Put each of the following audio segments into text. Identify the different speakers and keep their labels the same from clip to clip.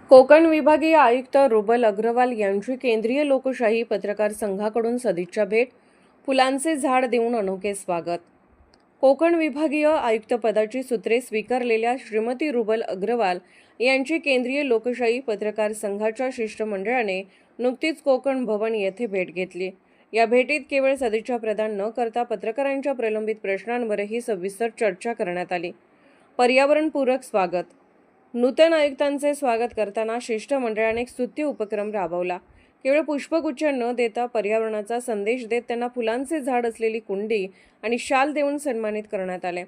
Speaker 1: कोकण विभागीय आयुक्त रुबल अग्रवाल यांची केंद्रीय लोकशाही पत्रकार संघाकडून सदिच्छा भेट, फुलांचे झाड देऊन अनोखे स्वागत. कोकण विभागीय आयुक्तपदाची सूत्रे स्वीकारलेल्या श्रीमती रुबल अग्रवाल यांची केंद्रीय लोकशाही पत्रकार संघाच्या शिष्टमंडळाने नुकतीच कोकण भवन येथे भेट घेतली. या भेटीत केवळ सदिच्छा प्रदान न करता पत्रकारांच्या प्रलंबित प्रश्नांवरही सविस्तर चर्चा करण्यात आली. पर्यावरणपूरक स्वागत. नूतन आयुक्तांचे स्वागत करताना शिष्टमंडळाने एक स्तुत्य उपक्रम राबवला. केवळ पुष्पगुच्छ न देता पर्यावरणाचा संदेश देत त्यांना फुलांचे झाड असलेली कुंडी आणि शाल देऊन सन्मानित करण्यात आले.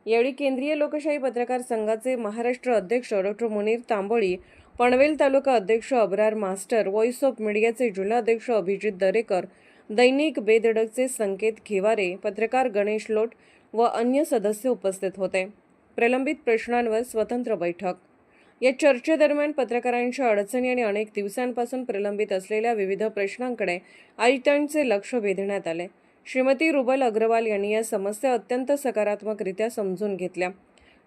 Speaker 1: यावेळी केंद्रीय लोकशाही पत्रकार संघाचे महाराष्ट्र अध्यक्ष डॉ. मुनीर तांबोळी, पनवेल तालुका अध्यक्ष अब्रार मास्टर, व्हॉइस ऑफ मीडियाचे जिल्हाध्यक्ष अभिजित दरेकर, दैनिक बेधडकचे संकेत घेवारे, पत्रकार गणेश लोट व अन्य सदस्य उपस्थित होते. प्रलंबित प्रश्नांवर स्वतंत्र बैठक. या चर्चेदरम्यान पत्रकारांच्या अडचणी आणि अनेक दिवसांपासून प्रलंबित असलेल्या विविध प्रश्नांकडे आयुक्तांचे लक्ष वेधण्यात आले. श्रीमती रुबल अग्रवाल यांनी या समस्या अत्यंत सकारात्मकरित्या समजून घेतल्या.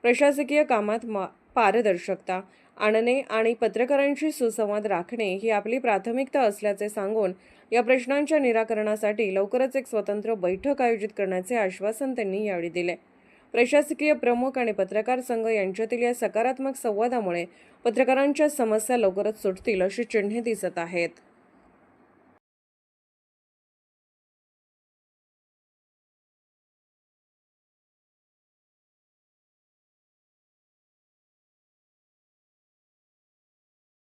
Speaker 1: प्रशासकीय कामात पारदर्शकता आणणे आणि पत्रकारांशी सुसंवाद राखणे ही आपली प्राथमिकता असल्याचे सांगून या प्रश्नांच्या निराकरणासाठी लवकरच एक स्वतंत्र बैठक आयोजित करण्याचे आश्वासन त्यांनी यावेळी दिले. प्रशासकीय प्रमुख आणि पत्रकार संघ यांच्यातील या सकारात्मक संवादामुळे पत्रकारांच्या समस्या लवकरच सुटतील अशी चिन्हे दिसत आहेत.